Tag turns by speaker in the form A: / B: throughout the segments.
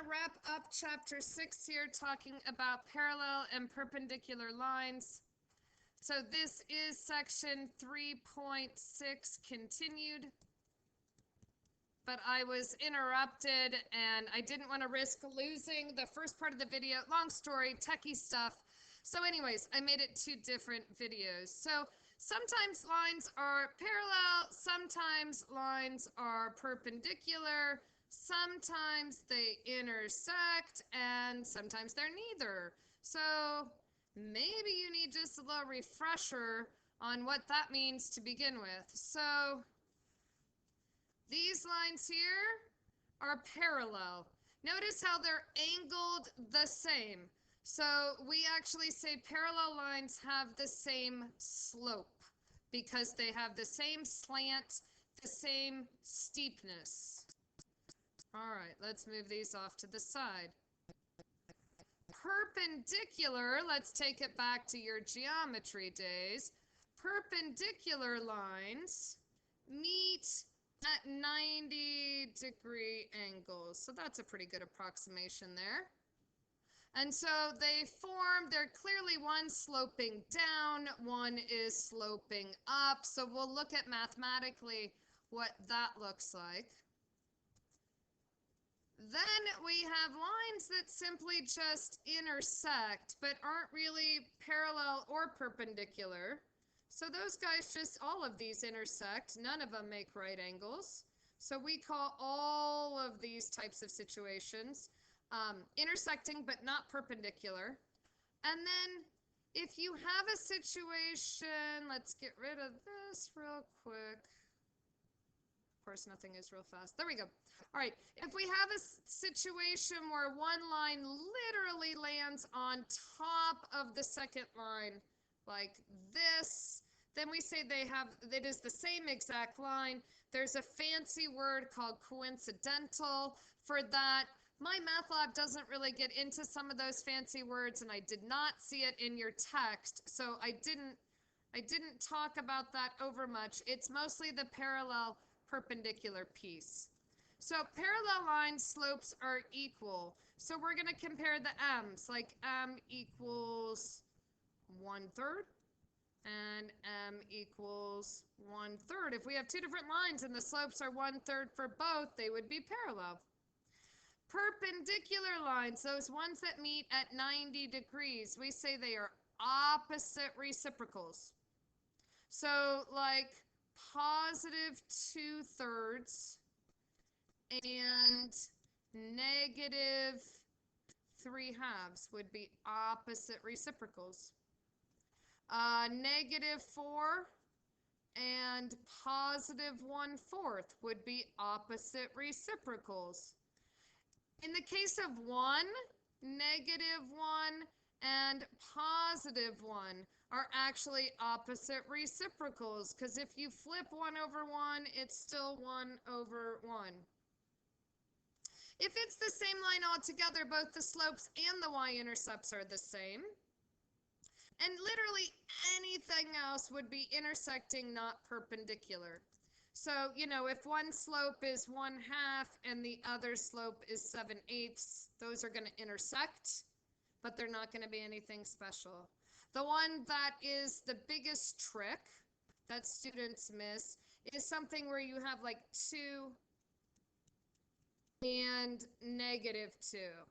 A: wrap up chapter 6 here, talking about parallel and perpendicular lines. So this is section 3.6 continued, but I was interrupted and I didn't want to risk losing the first part of the video. Long story, techie stuff. So anyways, I made it 2 different videos. So sometimes lines are parallel, sometimes lines are perpendicular, sometimes they intersect, and sometimes they're neither. So maybe you need just a little refresher on what that means to begin with. So these lines here are parallel. Notice how they're angled the same. So we actually say parallel lines have the same slope because they have the same slant, the same steepness. All right, let's move these off to the side. Perpendicular, let's take it back to your geometry days. Perpendicular lines meet at 90-degree angles. So that's a pretty good approximation there. And so they're clearly one sloping down, one is sloping up. So we'll look at mathematically what that looks like. Then we have lines that simply just intersect, but aren't really parallel or perpendicular. So those guys all of these intersect. None of them make right angles. So we call all of these types of situations intersecting but not perpendicular. And then if you have a situation, let's get rid of this real quick. Of course, nothing is real fast. There we go. All right, if we have a situation where one line literally lands on top of the second line like this, then we say it is the same exact line. There's a fancy word called coincidental for that. My math lab doesn't really get into some of those fancy words, and I did not see it in your text, so I didn't talk about that over much. It's mostly the parallel perpendicular piece. So parallel line slopes are equal. So we're going to compare the m's, like m equals 1/3 and m equals 1/3. If we have 2 different lines and the slopes are 1/3 for both, they would be parallel. Perpendicular lines, those ones that meet at 90 degrees, we say they are opposite reciprocals. So like positive 2/3 and negative 3/2 would be opposite reciprocals. Negative 4 and positive 1/4 would be opposite reciprocals. In the case of 1, negative 1 and positive 1 are actually opposite reciprocals, because if you flip 1/1, it's still 1/1. If it's the same line altogether, both the slopes and the y-intercepts are the same. And literally anything else would be intersecting, not perpendicular. So, if one slope is 1/2 and the other slope is 7/8, those are going to intersect, but they're not going to be anything special. The one that is the biggest trick that students miss is something where you have like 2 and negative 2.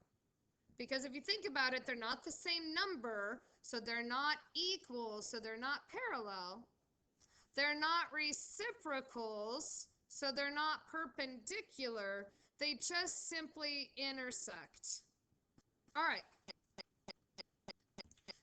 A: Because if you think about it, they're not the same number, so they're not equal, so they're not parallel. They're not reciprocals, so they're not perpendicular. They just simply intersect. All right.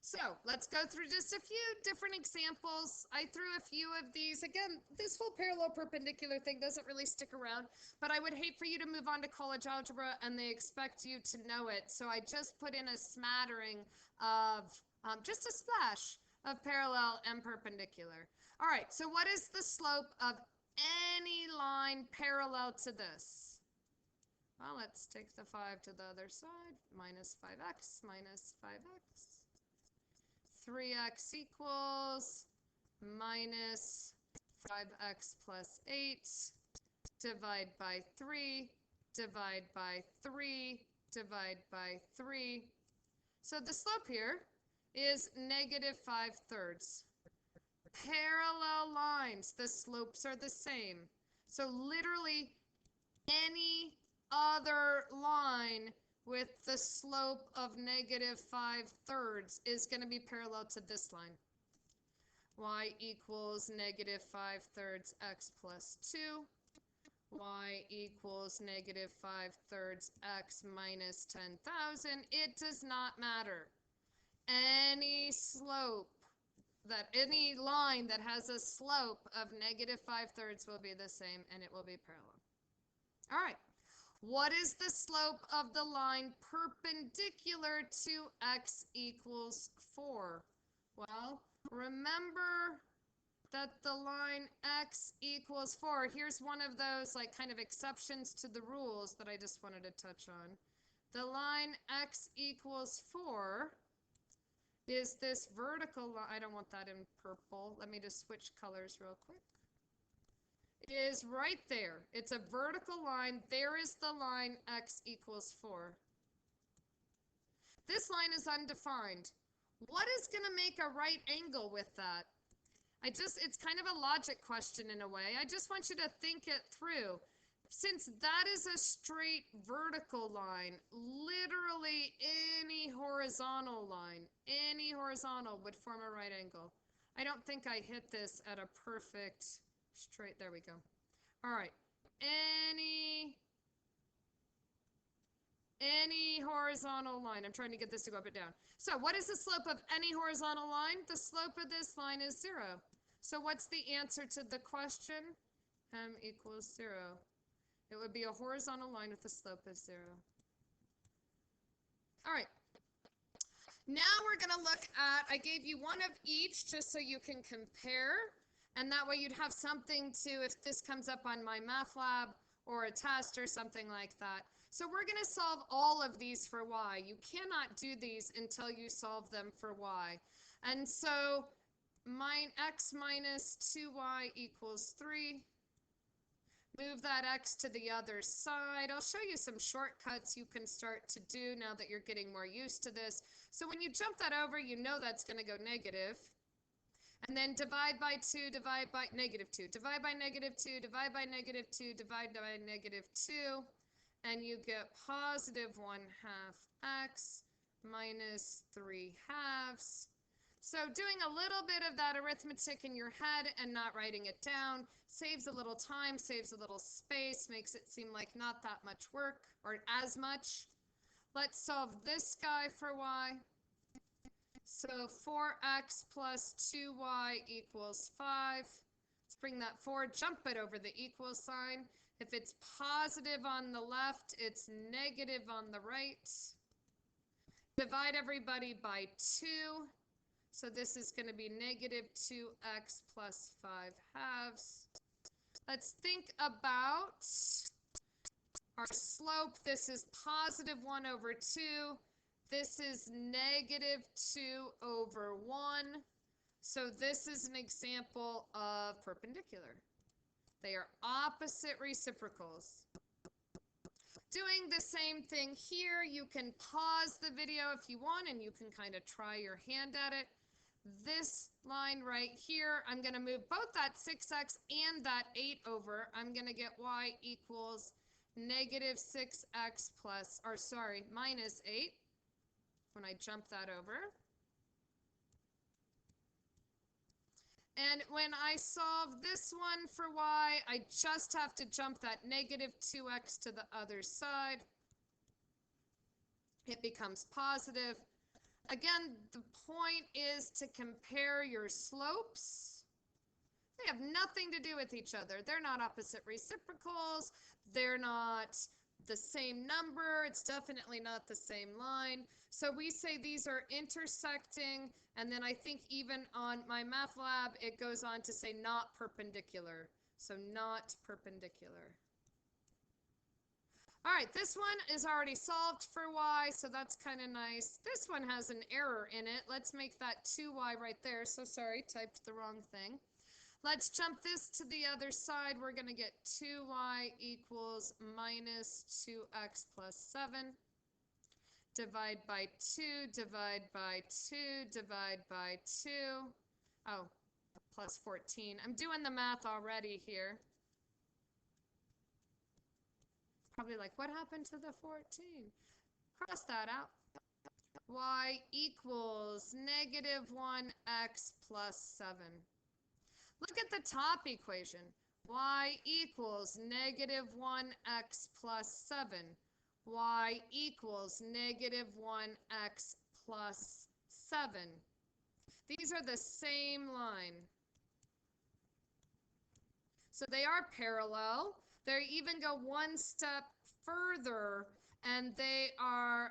A: So let's go through just a few different examples. I threw a few of these. Again, this whole parallel perpendicular thing doesn't really stick around, but I would hate for you to move on to college algebra and they expect you to know it. So I just put in a smattering of, just a splash of parallel and perpendicular. All right, so what is the slope of any line parallel to this? Well, let's take the 5 to the other side. Minus 5x minus 5x. 3x equals minus 5x plus 8, divide by 3, divide by 3, divide by 3. So the slope here is negative 5/3. Parallel lines, the slopes are the same. So literally any other line with the slope of negative 5/3 is going to be parallel to this line. Y equals negative 5/3 x plus 2. Y equals negative 5/3 x minus 10,000. It does not matter. Any line that has a slope of negative 5/3 will be the same, and it will be parallel. All right. What is the slope of the line perpendicular to x equals 4? Well, remember that the line x equals 4, here's one of those like kind of exceptions to the rules that I just wanted to touch on. The line x equals 4 is this vertical line. I don't want that in purple. Let me just switch colors real quick. Is right there. It's a vertical line. There is the line x equals 4. This line is undefined. What is going to make a right angle with that? It's kind of a logic question in a way. I just want you to think it through. Since that is a straight vertical line, literally any horizontal line, any horizontal would form a right angle. I don't think I hit this at a perfect straight. There we go. All right. Any horizontal line. I'm trying to get this to go up and down. So what is the slope of any horizontal line? The slope of this line is 0. So what's the answer to the question? M equals 0. It would be a horizontal line with a slope of 0. All right. Now we're going to look at, I gave you one of each just so you can compare. And that way you'd have something to, if this comes up on my math lab or a test or something like that. So we're going to solve all of these for y. You cannot do these until you solve them for y. And so x minus 2y equals 3. Move that x to the other side. I'll show you some shortcuts you can start to do now that you're getting more used to this. So when you jump that over, you know that's going to go negative. And then divide by 2, divide by negative 2, divide by negative 2, divide by negative 2, divide by negative 2. And you get positive 1/2 x minus 3/2. So doing a little bit of that arithmetic in your head and not writing it down saves a little time, saves a little space, makes it seem like not that much work or as much. Let's solve this guy for y. So 4x plus 2y equals 5. Let's bring that forward, jump it over the equal sign. If it's positive on the left, it's negative on the right. Divide everybody by 2. So this is going to be negative 2x plus 5/2. Let's think about our slope. This is positive 1 over 2. This is negative 2 over 1. So this is an example of perpendicular. They are opposite reciprocals. Doing the same thing here, you can pause the video if you want and you can kind of try your hand at it. This line right here, I'm going to move both that 6x and that 8 over. I'm going to get y equals negative 6x minus 8 when I jump that over. And when I solve this one for y, I just have to jump that negative 2x to the other side. It becomes positive. Again, the point is to compare your slopes. They have nothing to do with each other. They're not opposite reciprocals. They're not the same number. It's definitely not the same line. So we say these are intersecting, and then I think even on my math lab, it goes on to say not perpendicular. So not perpendicular. All right, this one is already solved for y, so that's kind of nice. This one has an error in it. Let's make that 2y right there. So sorry, typed the wrong thing. Let's jump this to the other side. We're going to get 2y equals minus 2x plus 7. divide by 2, divide by 2, divide by 2. Oh, plus 14. I'm doing the math already here. Probably like, what happened to the 14? Cross that out. Y equals negative 1x plus 7. Look at the top equation. Y equals negative 1x plus 7. Y equals negative 1x plus 7. These are the same line. So they are parallel. They even go one step further, and they are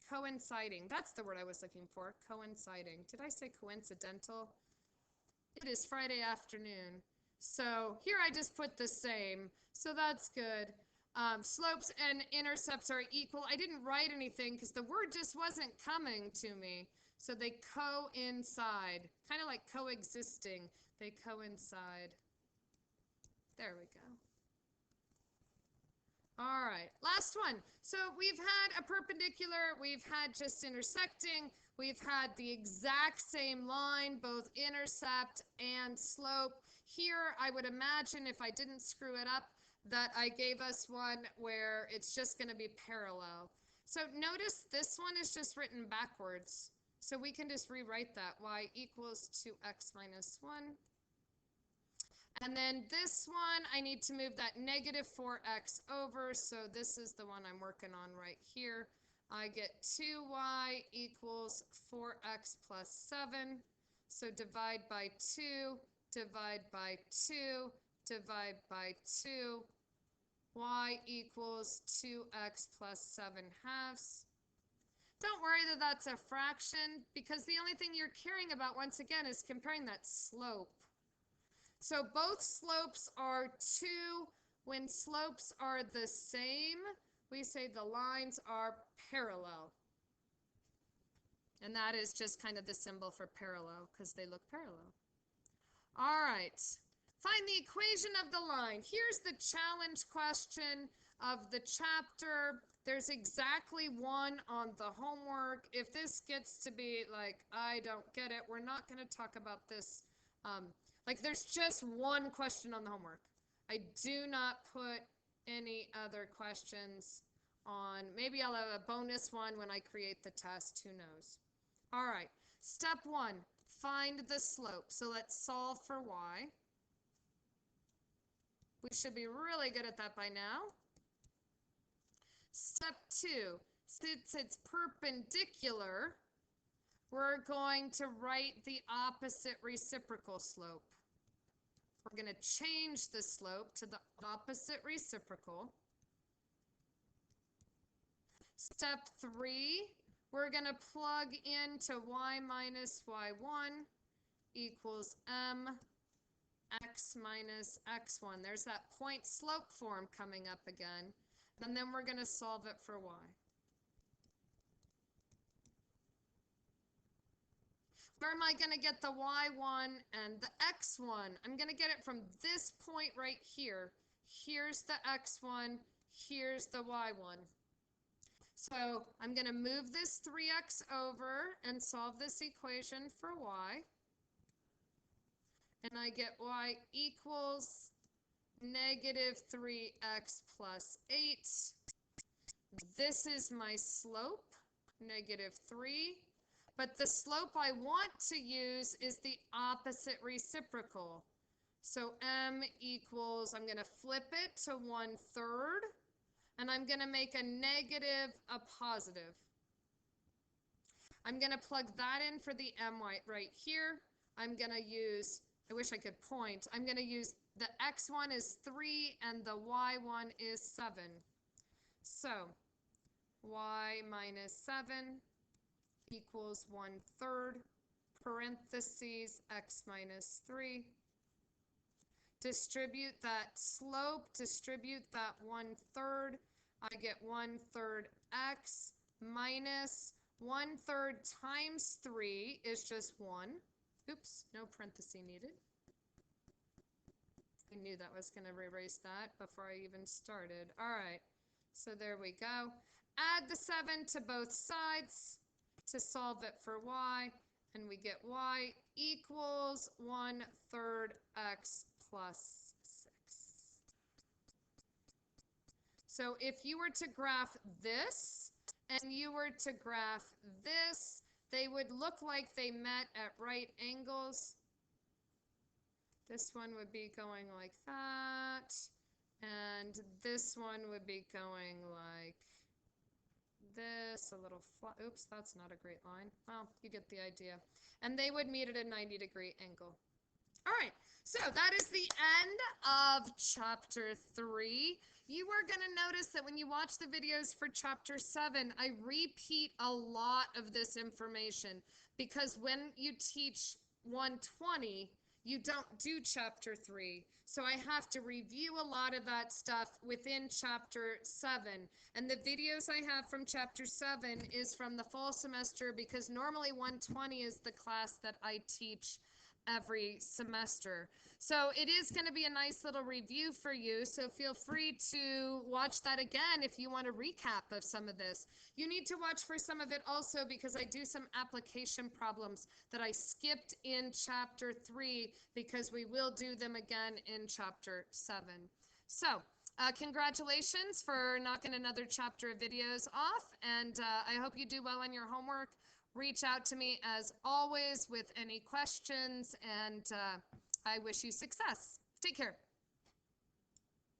A: coinciding. That's the word I was looking for, coinciding. Did I say coincidental? It is Friday afternoon. So here I just put the same. So that's good. Slopes and intercepts are equal. I didn't write anything because the word just wasn't coming to me. So they coincide, kind of like coexisting. They coincide. There we go. All right, last one. So we've had a perpendicular, we've had just intersecting, we've had the exact same line, both intercept and slope. Here, I would imagine, if I didn't screw it up, that I gave us one where it's just going to be parallel. So notice this one is just written backwards. So we can just rewrite that. Y equals 2x minus 1. And then this one, I need to move that negative 4x over. So this is the one I'm working on right here. I get 2y equals 4x plus 7. So divide by 2, divide by 2, divide by 2. Y equals 2x plus 7 halves. Don't worry that that's a fraction, because the only thing you're caring about, once again, is comparing that slope. So both slopes are 2. When slopes are the same, we say the lines are parallel. And that is just kind of the symbol for parallel, because they look parallel. All right. Find the equation of the line. Here's the challenge question of the chapter. There's exactly one on the homework. If this gets to be like, I don't get it, we're not going to talk about this. Like, there's just one question on the homework. I do not put any other questions on. Maybe I'll have a bonus one when I create the test. Who knows? All right. Step 1, find the slope. So let's solve for y. We should be really good at that by now. Step 2, since it's perpendicular, we're going to write the opposite reciprocal slope. We're going to change the slope to the opposite reciprocal. Step 3, we're going to plug into y minus y1 equals mx minus x1. There's that point slope form coming up again. And then we're going to solve it for y. Where am I going to get the y1 and the x1? I'm going to get it from this point right here. Here's the x1, here's the y1. So I'm going to move this 3x over and solve this equation for y. And I get y equals negative 3x plus 8. This is my slope, negative 3. But the slope I want to use is the opposite reciprocal. So m equals, I'm going to flip it to 1/3. And I'm going to make a negative a positive. I'm going to plug that in for the m right here. I'm going to use, I wish I could point. I'm going to use the x1 is 3 and the y1 is 7. So y minus 7 equals 1/3, parentheses, x minus 3. Distribute that slope, distribute that 1/3. I get 1/3 x minus 1/3 times 3 is just 1. Oops, no parenthesis needed. I knew that was going to erase that before I even started. All right, So there we go. Add the 7 to both sides to solve it for y, and we get y equals 1/3 x plus 6. So if you were to graph this and you were to graph this, they would look like they met at right angles. This one would be going like that, and this one would be going like this, a little flat. Oops, that's not a great line. Well, you get the idea. And they would meet at a 90-degree angle. All right, so that is the end of chapter 3. You are going to notice that when you watch the videos for chapter 7, I repeat a lot of this information because when you teach 120, you don't do chapter 3. So I have to review a lot of that stuff within chapter 7. And the videos I have from chapter 7 is from the fall semester because normally 120 is the class that I teach every semester. So it is going to be a nice little review for you. So feel free to watch that again if you want a recap of some of this. You need to watch for some of it also because I do some application problems that I skipped in chapter 3 because we will do them again in chapter 7. So congratulations for knocking another chapter of videos off, and I hope you do well on your homework. Reach out to me as always with any questions, and I wish you success. Take care.